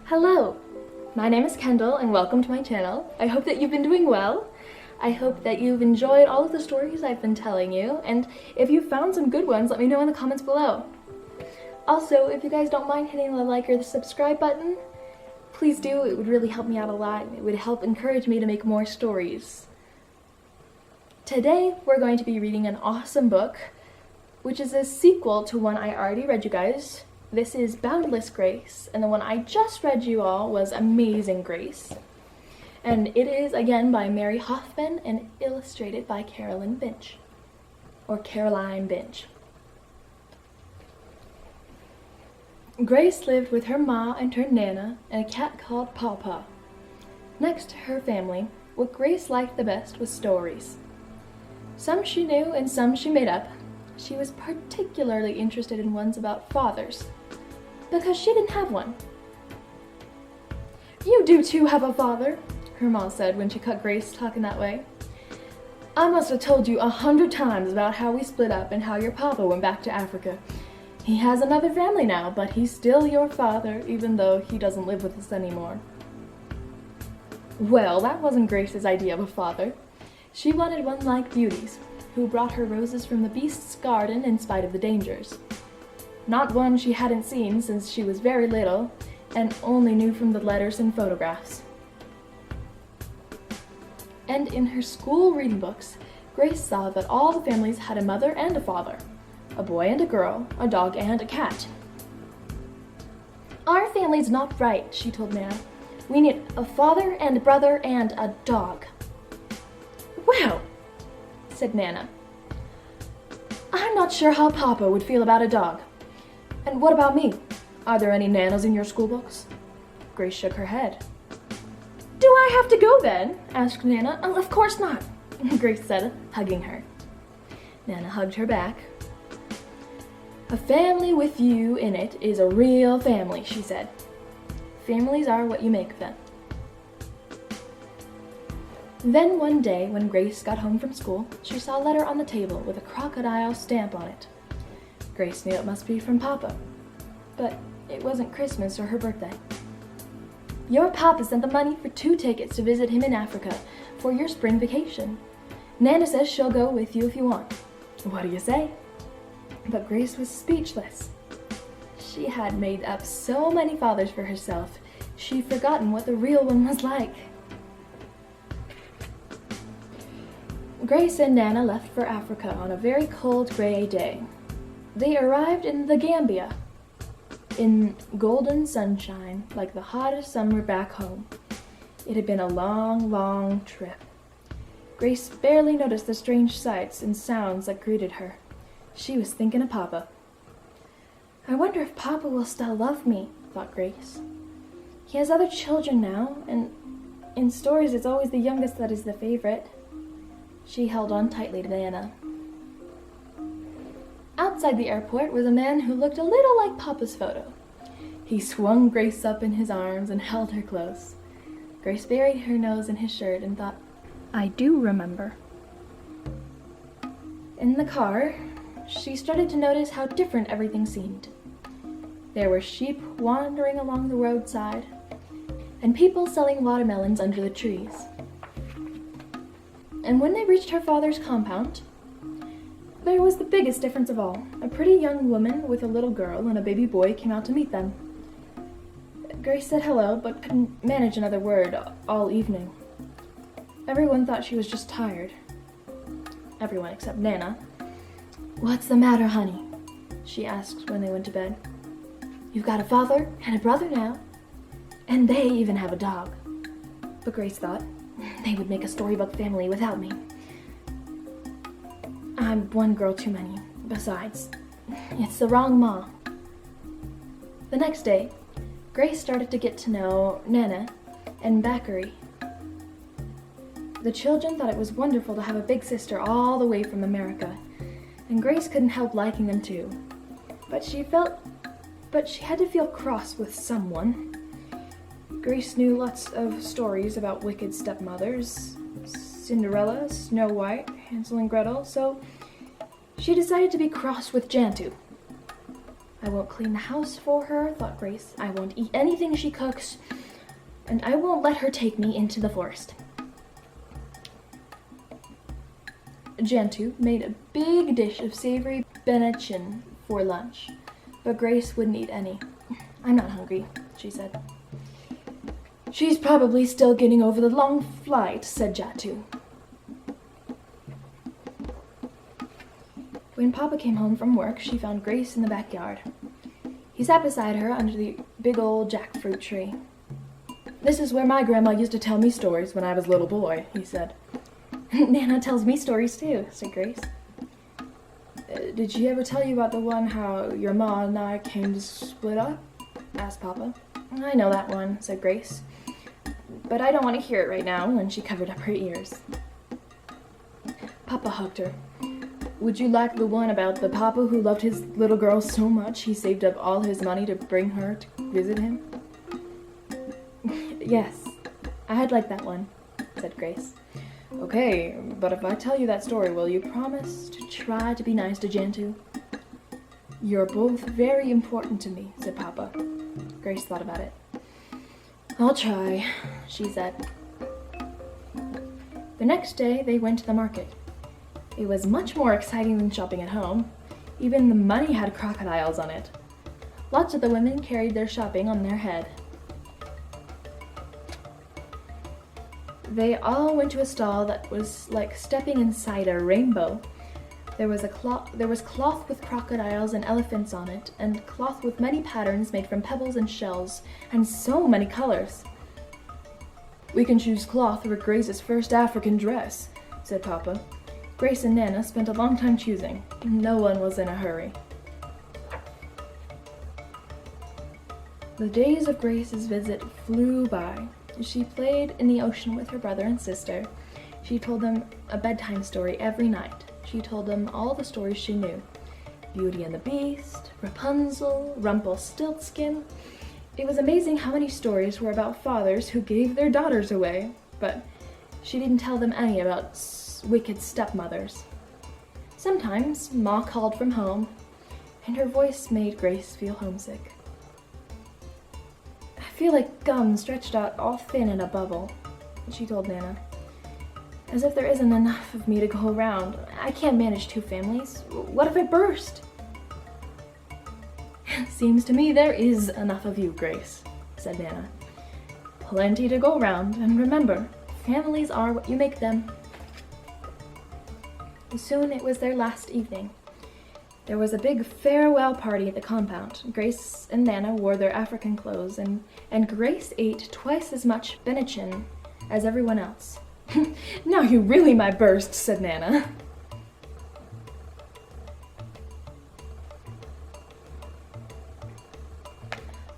Hello! My name is Kendall and welcome to my channel. I hope that you've been doing well. I hope that you've enjoyed all of the stories I've been telling you, and if you found some good ones, let me know in the comments below. Also, if you guys don't mind hitting the like or the subscribe button, please do. It would really help me out a lot. It would help encourage me to make more stories. Today, we're going to be reading an awesome book, which is a sequel to one I already read you guys. This is Boundless Grace, and the one I just read you all was Amazing Grace. And it is, again, by Mary Hoffman and illustrated by Caroline Binch. Or Caroline Binch. Grace lived with her ma and her nana and a cat called Pawpaw. Next to her family, what Grace liked the best was stories. Some she knew and some she made up. She was particularly interested in ones about fathers, because she didn't have one. "You do too have a father," her ma said when she caught Grace talking that way. "I must have told you 100 times about how we split up and how your papa went back to Africa. He has another family now, but he's still your father, even though he doesn't live with us anymore." Well, that wasn't Grace's idea of a father. She wanted one like Beauty's, who brought her roses from the beast's garden in spite of the dangers. Not one she hadn't seen since she was very little, and only knew from the letters and photographs. And in her school reading books, Grace saw that all the families had a mother and a father, a boy and a girl, a dog and a cat. "Our family's not right," she told Nana. "We need a father and a brother and a dog." "Well," said Nana, "I'm not sure how Papa would feel about a dog. And what about me? Are there any nanas in your school books?" Grace shook her head. "Do I have to go then?" asked Nana. "Oh, of course not," Grace said, hugging her. Nana hugged her back. "A family with you in it is a real family," she said. "Families are what you make them." Then one day, when Grace got home from school, she saw a letter on the table with a crocodile stamp on it. Grace knew it must be from Papa, but it wasn't Christmas or her birthday. "Your Papa sent the money for 2 tickets to visit him in Africa for your spring vacation. Nana says she'll go with you if you want. What do you say?" But Grace was speechless. She had made up so many fathers for herself, she'd forgotten what the real one was like. Grace and Nana left for Africa on a very cold gray day. They arrived in the Gambia, in golden sunshine, like the hottest summer back home. It had been a long, long trip. Grace barely noticed the strange sights and sounds that greeted her. She was thinking of Papa. "I wonder if Papa will still love me," thought Grace. "He has other children now, and in stories it's always the youngest that is the favorite." She held on tightly to Nana. Outside the airport was a man who looked a little like Papa's photo. He swung Grace up in his arms and held her close. Grace buried her nose in his shirt and thought, "I do remember." In the car, she started to notice how different everything seemed. There were sheep wandering along the roadside, and people selling watermelons under the trees. And when they reached her father's compound, there was the biggest difference of all. A pretty young woman with a little girl and a baby boy came out to meet them. Grace said hello, but couldn't manage another word all evening. Everyone thought she was just tired. Everyone except Nana. "What's the matter, honey?" she asked when they went to bed. "You've got a father and a brother now, and they even have a dog." But Grace thought, they would make a storybook family without me. I'm one girl too many. Besides, it's the wrong ma. The next day, Grace started to get to know Nana and Bakari. The children thought it was wonderful to have a big sister all the way from America, and Grace couldn't help liking them too. But she had to feel cross with someone. Grace knew lots of stories about wicked stepmothers, Cinderella, Snow White, Hansel and Gretel, so she decided to be cross with Jantu. I won't clean the house for her, thought Grace. I won't eat anything she cooks, and I won't let her take me into the forest. Jantu made a big dish of savory benachin for lunch, but Grace wouldn't eat any. I'm not hungry, she said. She's probably still getting over the long flight, said Jatu. When Papa came home from work, she found Grace in the backyard. He sat beside her under the big old jackfruit tree. This is where my grandma used to tell me stories when I was a little boy, he said. Nana tells me stories too, said Grace. Did she ever tell you about the one how your ma and I came to split up? Asked Papa. I know that one, said Grace. But I don't want to hear it right now, and she covered up her ears. Papa hugged her. Would you like the one about the papa who loved his little girl so much he saved up all his money to bring her to visit him? Yes, I'd like that one, said Grace. Okay, but if I tell you that story, will you promise to try to be nice to Jantu? You're both very important to me, said Papa. Grace thought about it. I'll try, she said. The next day, they went to the market. It was much more exciting than shopping at home. Even the money had crocodiles on it. Lots of the women carried their shopping on their head. They all went to a stall that was like stepping inside a rainbow. There was cloth with crocodiles and elephants on it, and cloth with many patterns made from pebbles and shells, and so many colors. We can choose cloth for Grace's first African dress, said Papa. Grace and Nana spent a long time choosing. No one was in a hurry. The days of Grace's visit flew by. She played in the ocean with her brother and sister. She told them a bedtime story every night. She told them all the stories she knew. Beauty and the Beast, Rapunzel, Rumpelstiltskin. It was amazing how many stories were about fathers who gave their daughters away, but she didn't tell them any about wicked stepmothers. Sometimes Ma called from home, and her voice made Grace feel homesick. I feel like gum stretched out all thin in a bubble, she told Nana. As if there isn't enough of me to go around. I can't manage 2 families. What if I burst? Seems to me there is enough of you, Grace, said Nana. Plenty to go around, and remember, families are what you make them. Soon it was their last evening. There was a big farewell party at the compound. Grace and Nana wore their African clothes, and Grace ate twice as much benachin as everyone else. Now you really might burst, said Nana.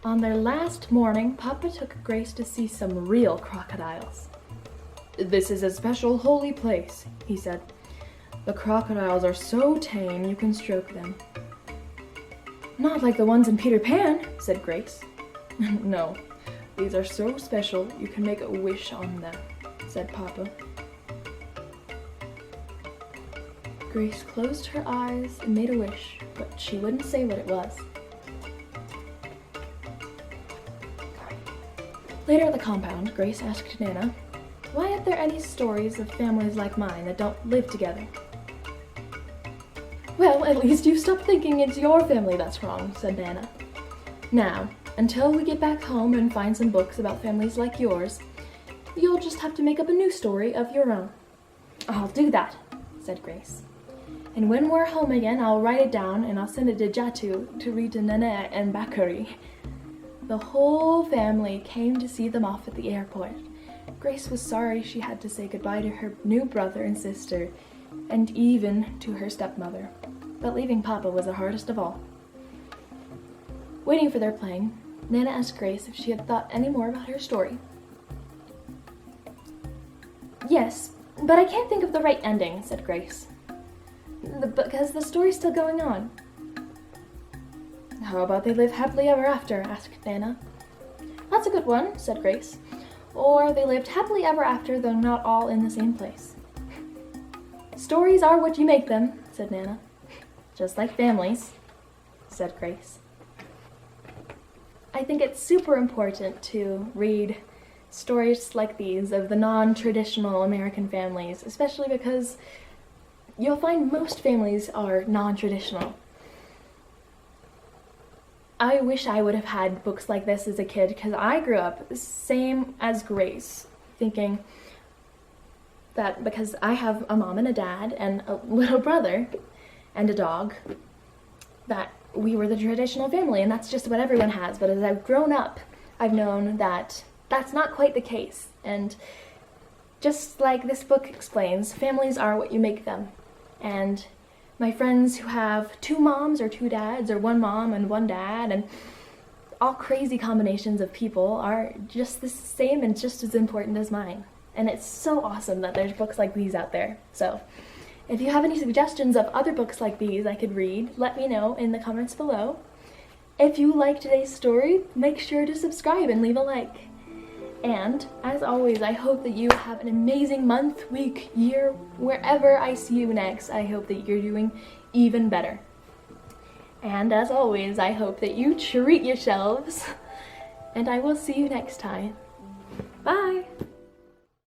On their last morning, Papa took Grace to see some real crocodiles. This is a special holy place, he said. The crocodiles are so tame you can stroke them. Not like the ones in Peter Pan, said Grace. No, these are so special you can make a wish on them, said Papa. Grace closed her eyes and made a wish, but she wouldn't say what it was. Later at the compound, Grace asked Nana, why aren't there any stories of families like mine that don't live together? Well, at least you stopped thinking it's your family that's wrong, said Nana. Now, until we get back home and find some books about families like yours, you'll just have to make up a new story of your own. I'll do that, said Grace. And when we're home again, I'll write it down and I'll send it to Jatu to read to Nana and Bakari. The whole family came to see them off at the airport. Grace was sorry she had to say goodbye to her new brother and sister, and even to her stepmother. But leaving Papa was the hardest of all. Waiting for their plane, Nana asked Grace if she had thought any more about her story. Yes, but I can't think of the right ending, said Grace. Because the story's still going on. How about they live happily ever after, asked Nana. That's a good one, said Grace. Or they lived happily ever after, though not all in the same place. Stories are what you make them, said Nana. Just like families, said Grace. I think it's super important to read stories like these of the non-traditional American families, especially because you'll find most families are non-traditional. I wish I would have had books like this as a kid, because I grew up same as Grace, thinking that because I have a mom and a dad and a little brother and a dog, that we were the traditional family, and that's just what everyone has. But as I've grown up, I've known that that's not quite the case. And just like this book explains, families are what you make them. And my friends who have 2 moms or 2 dads or 1 mom and 1 dad and all crazy combinations of people are just the same and just as important as mine. And it's so awesome that there's books like these out there. So if you have any suggestions of other books like these I could read, let me know in the comments below. If you liked today's story, make sure to subscribe and leave a like. And, as always, I hope that you have an amazing month, week, year, wherever I see you next. I hope that you're doing even better. And, as always, I hope that you treat yourselves. And I will see you next time. Bye!